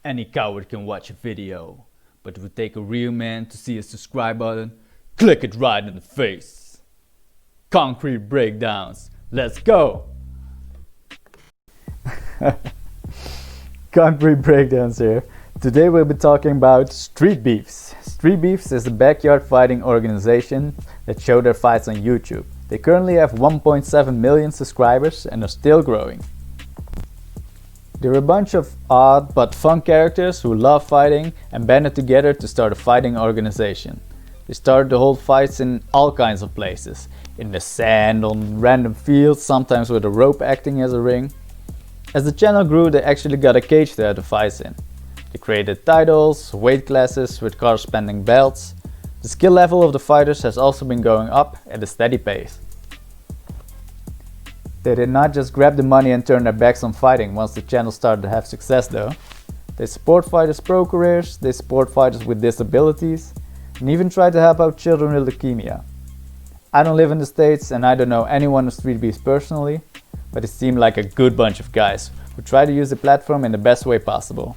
Any coward can watch a video, but it would take a real man to see a subscribe button. Click it right in the face. Concrete breakdowns. Let's go! Concrete breakdowns here. Today we'll be talking about Streetbeefs. Streetbeefs is a backyard fighting organization that show their fights on YouTube. They currently have 1.7 million subscribers and are still growing. They're a bunch of odd but fun characters who love fighting and banded together to start a fighting organization. They started to hold fights in all kinds of places. In the sand, on random fields, sometimes with a rope acting as a ring. As the channel grew, they actually got a cage to have the fights in. They created titles, weight classes with corresponding belts. The skill level of the fighters has also been going up at a steady pace. They did not just grab the money and turn their backs on fighting once the channel started to have success though. They support fighters' pro careers, they support fighters with disabilities, and even try to help out children with leukemia. I don't live in the States and I don't know anyone of Streetbeefs personally, but they seem like a good bunch of guys who try to use the platform in the best way possible.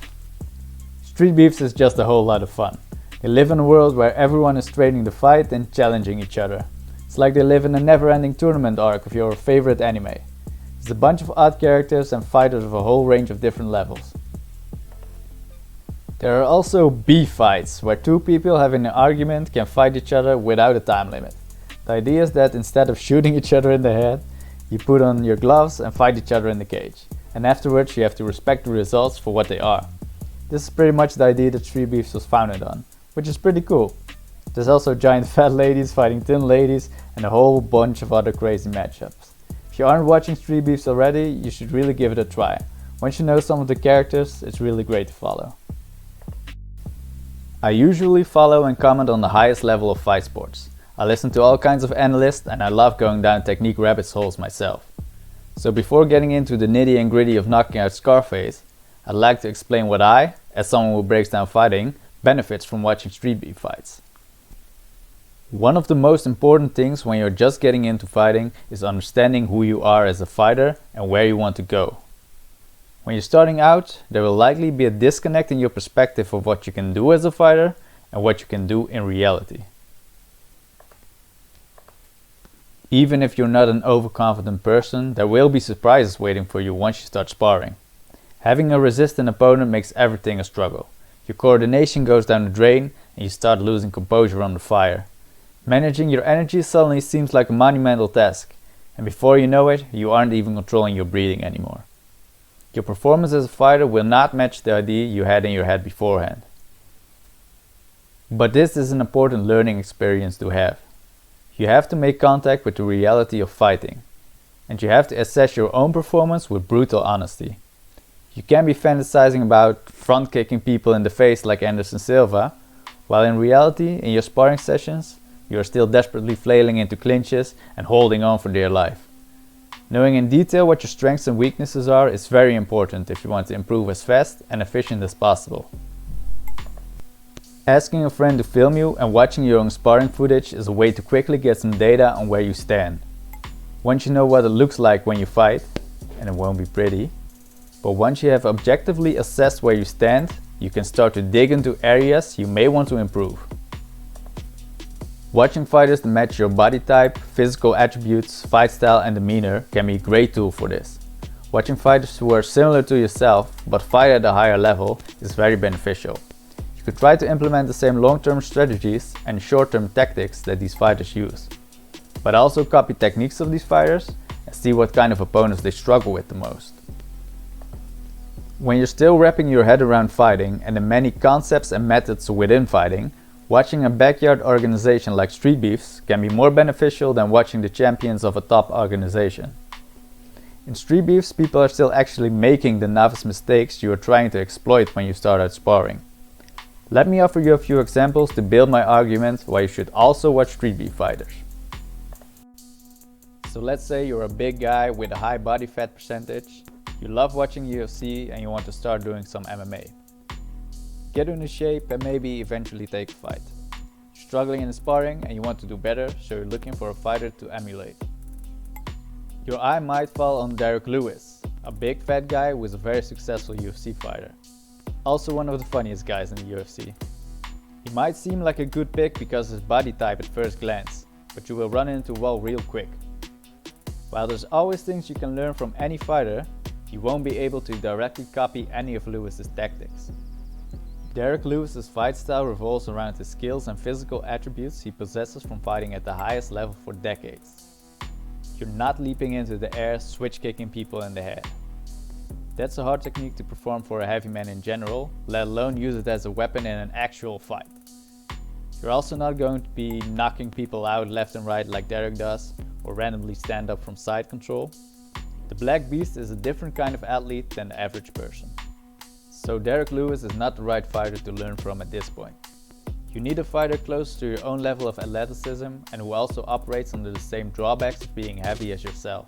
Streetbeefs is just a whole lot of fun. They live in a world where everyone is training to fight and challenging each other. It's like they live in a never-ending tournament arc of your favorite anime. It's a bunch of odd characters and fighters of a whole range of different levels. There are also beef fights, where two people having an argument can fight each other without a time limit. The idea is that instead of shooting each other in the head, you put on your gloves and fight each other in the cage. And afterwards you have to respect the results for what they are. This is pretty much the idea that Streetbeefs was founded on, which is pretty cool. There's also giant fat ladies fighting thin ladies and a whole bunch of other crazy matchups. If you aren't watching Streetbeefs already, you should really give it a try. Once you know some of the characters, it's really great to follow. I usually follow and comment on the highest level of fight sports. I listen to all kinds of analysts and I love going down technique rabbit holes myself. So before getting into the nitty and gritty of knocking out Scarface, I'd like to explain what I, as someone who breaks down fighting, benefits from watching Streetbeef fights. One of the most important things when you're just getting into fighting is understanding who you are as a fighter and where you want to go. When you're starting out, there will likely be a disconnect in your perspective of what you can do as a fighter and what you can do in reality. Even if you're not an overconfident person, there will be surprises waiting for you once you start sparring. Having a resistant opponent makes everything a struggle. Your coordination goes down the drain and you start losing composure under fire. Managing your energy suddenly seems like a monumental task, and before you know it, you aren't even controlling your breathing anymore. Your performance as a fighter will not match the idea you had in your head beforehand. But this is an important learning experience to have. You have to make contact with the reality of fighting, and you have to assess your own performance with brutal honesty. You can be fantasizing about front kicking people in the face like Anderson Silva, while in reality, in your sparring sessions, you are still desperately flailing into clinches and holding on for dear life. Knowing in detail what your strengths and weaknesses are is very important if you want to improve as fast and efficient as possible. Asking a friend to film you and watching your own sparring footage is a way to quickly get some data on where you stand. Once you know what it looks like when you fight, and it won't be pretty, but once you have objectively assessed where you stand, you can start to dig into areas you may want to improve. Watching fighters that match your body type, physical attributes, fight style and demeanor can be a great tool for this. Watching fighters who are similar to yourself but fight at a higher level is very beneficial. You could try to implement the same long-term strategies and short-term tactics that these fighters use. But also copy techniques of these fighters and see what kind of opponents they struggle with the most. When you're still wrapping your head around fighting and the many concepts and methods within fighting, watching a backyard organization like Streetbeefs can be more beneficial than watching the champions of a top organization. In Streetbeefs, people are still actually making the novice mistakes you are trying to exploit when you start out sparring. Let me offer you a few examples to build my argument why you should also watch Streetbeef fighters. So let's say you're a big guy with a high body fat percentage, you love watching UFC and you want to start doing some MMA. Get into shape and maybe eventually take a fight. You're struggling in sparring and you want to do better, so you're looking for a fighter to emulate. Your eye might fall on Derek Lewis, a big fat guy who is a very successful UFC fighter. also one of the funniest guys in the UFC. He might seem like a good pick because of his body type at first glance, but you will run into a wall real quick. While there's always things you can learn from any fighter, you won't be able to directly copy any of Lewis's tactics. Derrick Lewis's fight style revolves around the skills and physical attributes he possesses from fighting at the highest level for decades. You're not leaping into the air, switch kicking people in the head. That's a hard technique to perform for a heavy man in general, let alone use it as a weapon in an actual fight. You're also not going to be knocking people out left and right like Derrick does, or randomly stand up from side control. The Black Beast is a different kind of athlete than the average person. So Derrick Lewis is not the right fighter to learn from at this point. You need a fighter close to your own level of athleticism and who also operates under the same drawbacks of being heavy as yourself.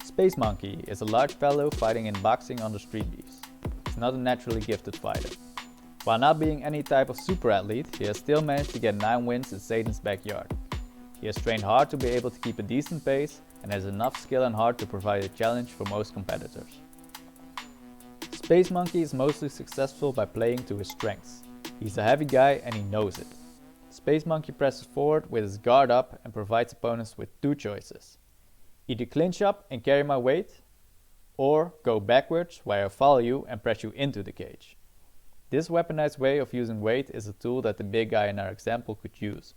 Space Monkey is a large fellow fighting in boxing under Streetbeefs. He's not a naturally gifted fighter. While not being any type of super athlete, he has still managed to get 9 wins in Satan's backyard. He has trained hard to be able to keep a decent pace and has enough skill and heart to provide a challenge for most competitors. Space Monkey is mostly successful by playing to his strengths. He's a heavy guy and he knows it. Space Monkey presses forward with his guard up and provides opponents with 2 choices. Either clinch up and carry my weight, or go backwards where I follow you and press you into the cage. This weaponized way of using weight is a tool that the big guy in our example could use.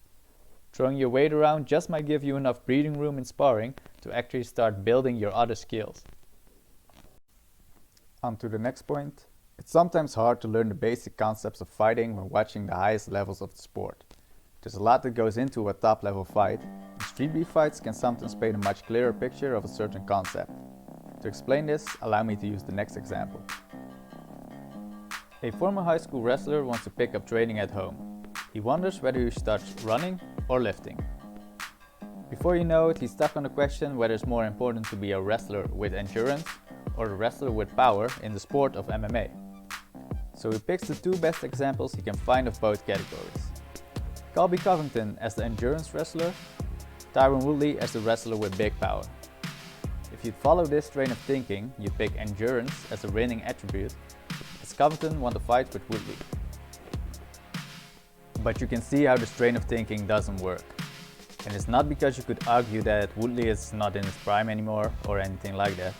Throwing your weight around just might give you enough breathing room in sparring to actually start building your other skills. On to the next point. It's sometimes hard to learn the basic concepts of fighting when watching the highest levels of the sport. There's a lot that goes into a top level fight, and street beef fights can sometimes paint a much clearer picture of a certain concept. To explain this, allow me to use the next example. A former high school wrestler wants to pick up training at home. He wonders whether he starts running or lifting. Before you know it, he's stuck on the question whether it's more important to be a wrestler with endurance or a wrestler with power in the sport of MMA. So he picks the 2 best examples he can find of both categories. Colby Covington as the endurance wrestler, Tyron Woodley as the wrestler with big power. If you'd follow this train of thinking, you'd pick endurance as a winning attribute, as Covington won the fight with Woodley. But you can see how this train of thinking doesn't work. And it's not because you could argue that Woodley is not in his prime anymore or anything like that.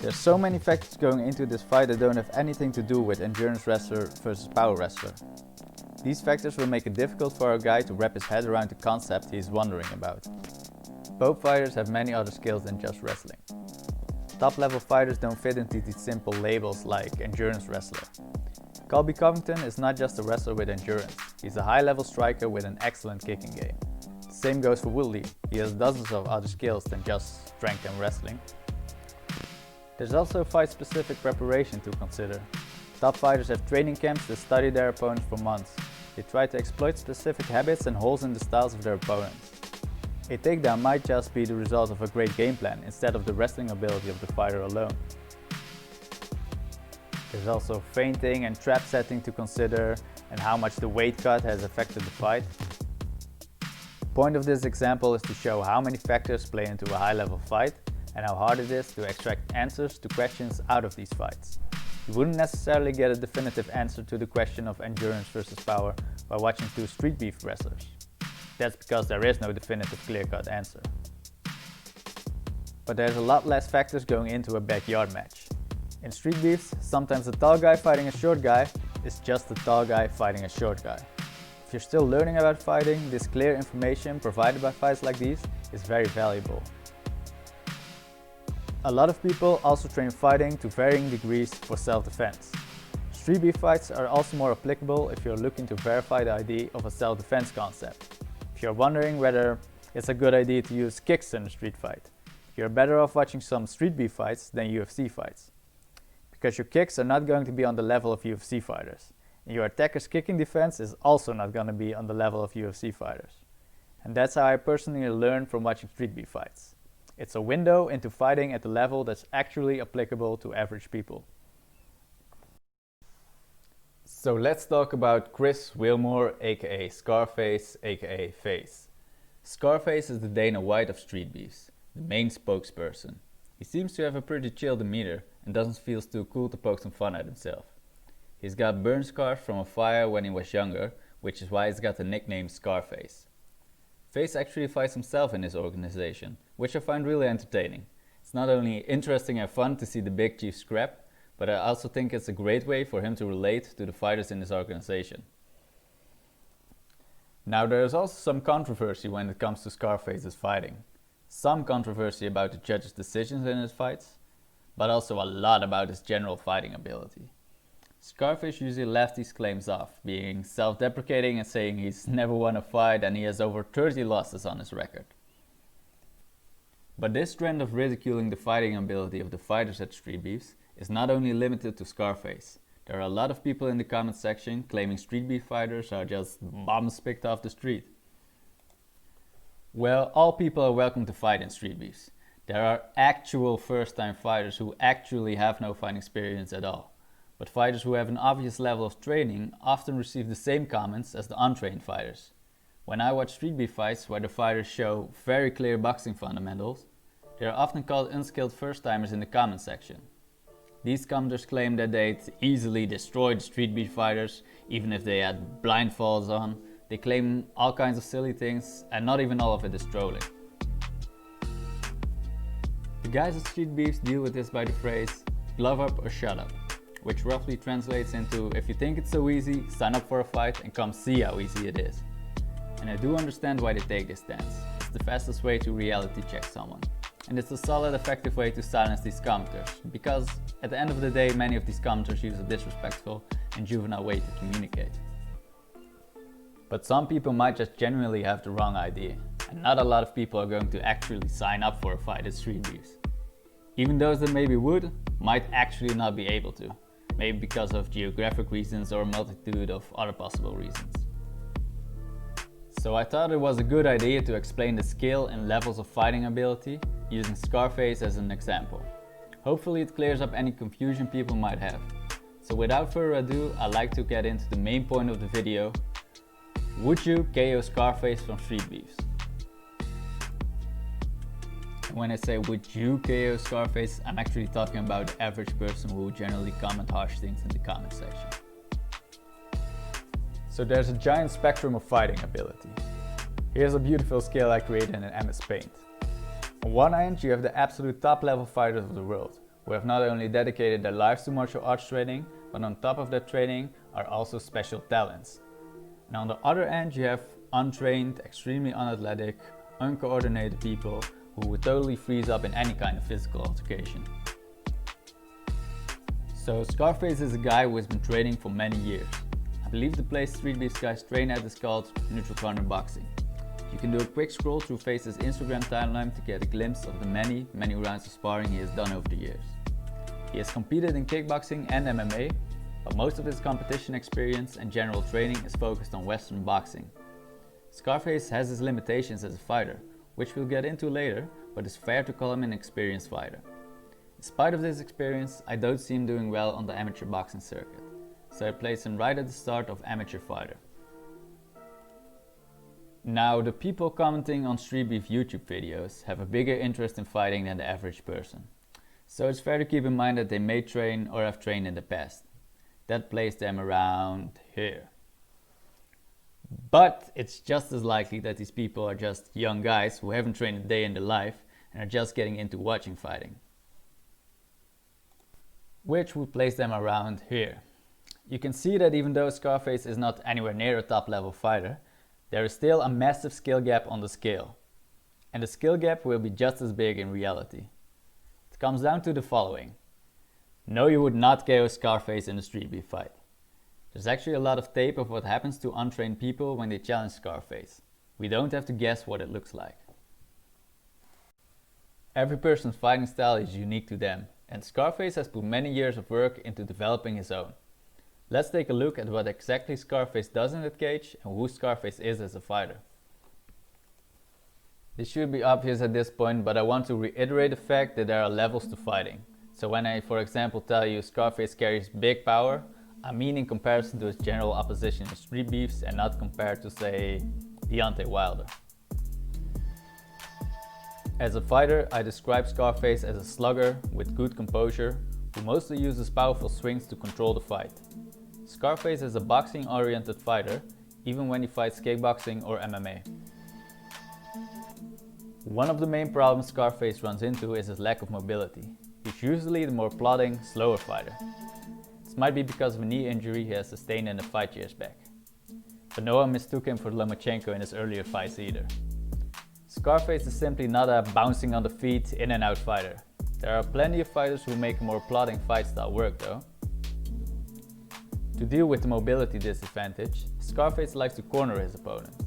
There's so many factors going into this fight that don't have anything to do with endurance wrestler versus power wrestler. These factors will make it difficult for a guy to wrap his head around the concept he is wondering about. Both fighters have many other skills than just wrestling. Top level fighters don't fit into these simple labels like endurance wrestler. Colby Covington is not just a wrestler with endurance, he's a high level striker with an excellent kicking game. The same goes for Woodley, he has dozens of other skills than just strength and wrestling. There's also fight specific preparation to consider. Top fighters have training camps that study their opponents for months. They try to exploit specific habits and holes in the styles of their opponents. A takedown might just be the result of a great game plan instead of the wrestling ability of the fighter alone. There's also feinting and trap setting to consider and how much the weight cut has affected the fight. The point of this example is to show how many factors play into a high level fight and how hard it is to extract answers to questions out of these fights. You wouldn't necessarily get a definitive answer to the question of endurance versus power by watching 2 street beef wrestlers. That's because there is no definitive clear-cut answer. But there's a lot less factors going into a backyard match. In street beefs, sometimes a tall guy fighting a short guy is just a tall guy fighting a short guy. If you're still learning about fighting, this clear information provided by fights like these is very valuable. A lot of people also train fighting to varying degrees for self-defense. Street beef fights are also more applicable if you're looking to verify the idea of a self-defense concept. If you're wondering whether it's a good idea to use kicks in a street fight, you're better off watching some street beef fights than UFC fights. Because your kicks are not going to be on the level of UFC fighters, and your attacker's kicking defense is also not going to be on the level of UFC fighters. And that's how I personally learned from watching street beef fights. It's a window into fighting at the level that's actually applicable to average people. So let's talk about Chris Wilmore, aka Scarface, aka Face. Scarface is the Dana White of street beefs, the main spokesperson. He seems to have a pretty chill demeanor and doesn't feel too cool to poke some fun at himself. He's got burn scars from a fire when he was younger, which is why he's got the nickname Scarface. Face actually fights himself in his organization, which I find really entertaining. It's not only interesting and fun to see the big chief scrap, but I also think it's a great way for him to relate to the fighters in his organization. Now there is also some controversy when it comes to Scarface's fighting. Some controversy about the judges' decisions in his fights, but also a lot about his general fighting ability. Scarface usually left these claims off, being self-deprecating and saying he's never won a fight and he has over 30 losses on his record. But this trend of ridiculing the fighting ability of the fighters at Streetbeefs is not only limited to Scarface. There are a lot of people in the comment section claiming Streetbeef fighters are just bums picked off the street. Well, all people are welcome to fight in Streetbeefs. There are actual first-time fighters who actually have no fighting experience at all. But fighters who have an obvious level of training often receive the same comments as the untrained fighters. When I watch Streetbeef fights where the fighters show very clear boxing fundamentals, they are often called unskilled first-timers in the comment section. These commenters claim that they'd easily destroy the Streetbeef fighters even if they had blindfolds on. They claim all kinds of silly things and not even all of it is trolling. The guys at Streetbeefs deal with this by the phrase, glove up or shut up, which roughly translates into, if you think it's so easy, sign up for a fight and come see how easy it is. And I do understand why they take this stance. It's the fastest way to reality check someone. And it's a solid, effective way to silence these commenters, because at the end of the day, many of these commenters use a disrespectful and juvenile way to communicate. But some people might just genuinely have the wrong idea, and not a lot of people are going to actually sign up for a fight at Streetbeefs. Even those that maybe would, might actually not be able to. Maybe because of geographic reasons or a multitude of other possible reasons. So I thought it was a good idea to explain the scale and levels of fighting ability using Scarface as an example. Hopefully it clears up any confusion people might have. So without further ado, I'd like to get into the main point of the video. Would you KO Scarface from Streetbeefs? When I say would you KO Scarface, I'm actually talking about the average person who generally comment harsh things in the comment section. So there's a giant spectrum of fighting ability. Here's a beautiful scale I created in MS Paint. On one end you have the absolute top level fighters of the world, who have not only dedicated their lives to martial arts training, but on top of that training are also special talents. And on the other end you have untrained, extremely unathletic, uncoordinated people who would totally freeze up in any kind of physical altercation. So Scarface is a guy who has been training for many years. I believe the place Streetbeefs guys train at is called Neutral Corner Boxing. You can do a quick scroll through Face's Instagram timeline to get a glimpse of the many rounds of sparring he has done over the years. He has competed in kickboxing and MMA, but most of his competition experience and general training is focused on Western boxing. Scarface has his limitations as a fighter, which we'll get into later, but it's fair to call him an experienced fighter. In spite of this experience, I don't see him doing well on the amateur boxing circuit, so I place him right at the start of amateur fighter. Now, the people commenting on Streetbeef YouTube videos have a bigger interest in fighting than the average person, so it's fair to keep in mind that they may train or have trained in the past. That places them around here. But it's just as likely that these people are just young guys who haven't trained a day in their life and are just getting into watching fighting, which would place them around here. You can see that even though Scarface is not anywhere near a top level fighter, there is still a massive skill gap on the scale. And the skill gap will be just as big in reality. It comes down to the following. No, you would not KO Scarface in a Streetbeef fight. There's actually a lot of tape of what happens to untrained people when they challenge Scarface. We don't have to guess what it looks like. Every person's fighting style is unique to them, and Scarface has put many years of work into developing his own. Let's take a look at what exactly Scarface does in that cage and who Scarface is as a fighter. This should be obvious at this point, but I want to reiterate the fact that there are levels to fighting. So when I, for example, tell you Scarface carries big power, I mean in comparison to his general opposition in Streetbeefs and not compared to, say, Deontay Wilder. As a fighter, I describe Scarface as a slugger with good composure, who mostly uses powerful swings to control the fight. Scarface is a boxing-oriented fighter, even when he fights kickboxing or MMA. One of the main problems Scarface runs into is his lack of mobility. He's usually the more plodding, slower fighter. This might be because of a knee injury he has sustained in a fight years back. But no one mistook him for Lomachenko in his earlier fights either. Scarface is simply not a bouncing on the feet, in and out fighter. There are plenty of fighters who make a more plodding fight style work though. To deal with the mobility disadvantage, Scarface likes to corner his opponents.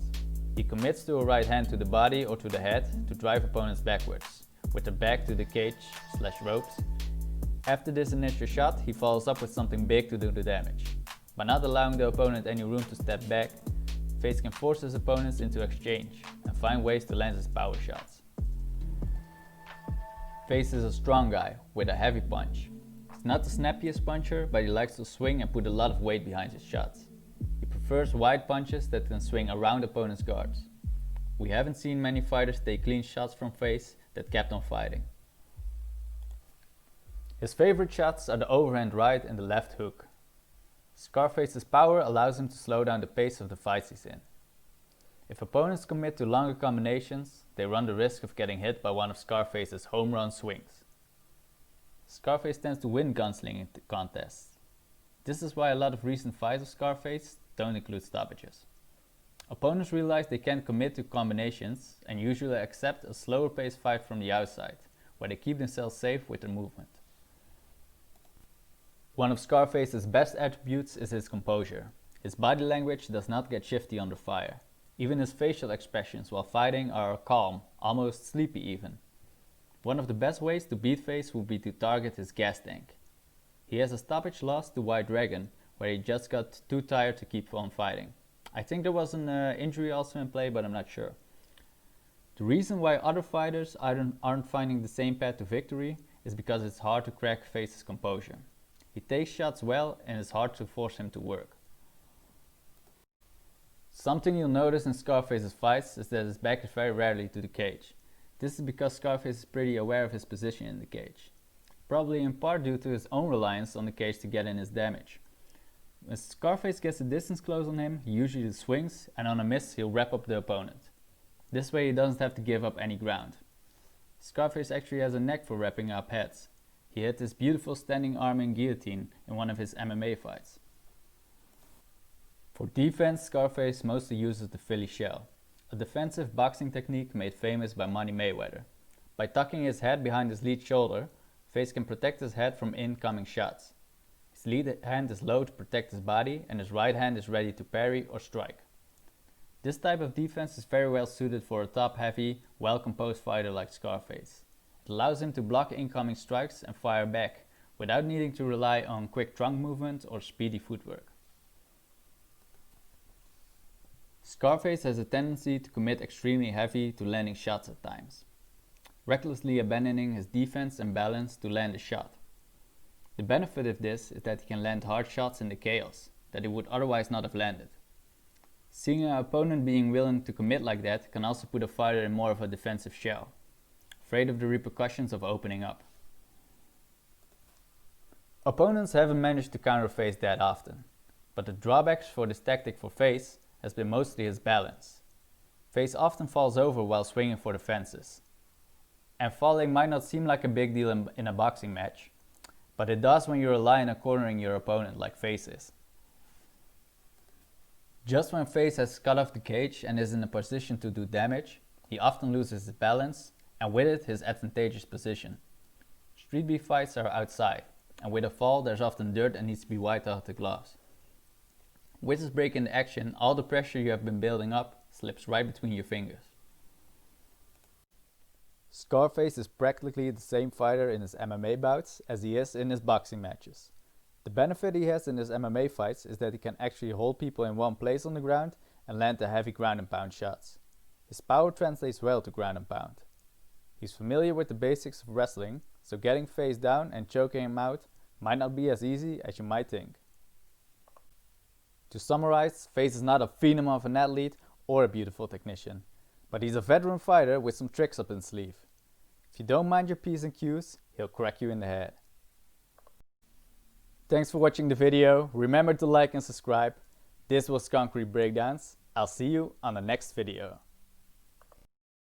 He commits to a right hand to the body or to the head to drive opponents backwards, with their back to the cage/ropes. After this initial shot, he follows up with something big to do the damage. By not allowing the opponent any room to step back, Face can force his opponents into exchange and find ways to land his power shots. Face is a strong guy with a heavy punch. He's not the snappiest puncher, but he likes to swing and put a lot of weight behind his shots. He prefers wide punches that can swing around opponents' guards. We haven't seen many fighters take clean shots from Face that kept on fighting. His favorite shots are the overhand right and the left hook. Scarface's power allows him to slow down the pace of the fights he's in. If opponents commit to longer combinations, they run the risk of getting hit by one of Scarface's home run swings. Scarface tends to win gunslinging contests. This is why a lot of recent fights of Scarface don't include stoppages. Opponents realize they can't commit to combinations and usually accept a slower paced fight from the outside, where they keep themselves safe with their movement. One of Scarface's best attributes is his composure. His body language does not get shifty under fire. Even his facial expressions while fighting are calm, almost sleepy even. One of the best ways to beat Face would be to target his gas tank. He has a stoppage loss to White Dragon, where he just got too tired to keep on fighting. I think there was an injury also in play, but I'm not sure. The reason why other fighters aren't finding the same path to victory is because it's hard to crack Face's composure. He takes shots well and it's hard to force him to work. Something you'll notice in Scarface's fights is that his back is very rarely to the cage. This is because Scarface is pretty aware of his position in the cage. Probably in part due to his own reliance on the cage to get in his damage. When Scarface gets a distance close on him, he usually swings, and on a miss he'll wrap up the opponent. This way he doesn't have to give up any ground. Scarface actually has a knack for wrapping up heads. He hit this beautiful standing arm in guillotine in one of his MMA fights. For defense, Scarface mostly uses the Philly shell, a defensive boxing technique made famous by Money Mayweather. By tucking his head behind his lead shoulder, Face can protect his head from incoming shots. His lead hand is low to protect his body and his right hand is ready to parry or strike. This type of defense is very well suited for a top-heavy, well-composed fighter like Scarface. It allows him to block incoming strikes and fire back without needing to rely on quick trunk movement or speedy footwork. Scarface has a tendency to commit extremely heavy to landing shots at times, recklessly abandoning his defense and balance to land a shot. The benefit of this is that he can land hard shots in the chaos that he would otherwise not have landed. Seeing an opponent being willing to commit like that can also put a fighter in more of a defensive shell, afraid of the repercussions of opening up. Opponents haven't managed to counter Face that often, but the drawbacks for this tactic for Face has been mostly his balance. Face often falls over while swinging for the fences. And falling might not seem like a big deal in a boxing match, but it does when you rely on cornering your opponent like Face is. Just when Face has cut off the cage and is in a position to do damage, he often loses his balance and with it his advantageous position. Streetbeef fights are outside, and with a fall there's often dirt that needs to be wiped off the gloves. With this break in action, all the pressure you have been building up slips right between your fingers. Scarface is practically the same fighter in his MMA bouts as he is in his boxing matches. The benefit he has in his MMA fights is that he can actually hold people in one place on the ground and land the heavy ground and pound shots. His power translates well to ground and pound. He's familiar with the basics of wrestling, so getting Face down and choking him out might not be as easy as you might think. To summarize, Face is not a phenom of an athlete or a beautiful technician, but he's a veteran fighter with some tricks up his sleeve. If you don't mind your P's and Q's, he'll crack you in the head. Thanks for watching the video. Remember to like and subscribe. This was Concrete Breakdowns. I'll see you on the next video.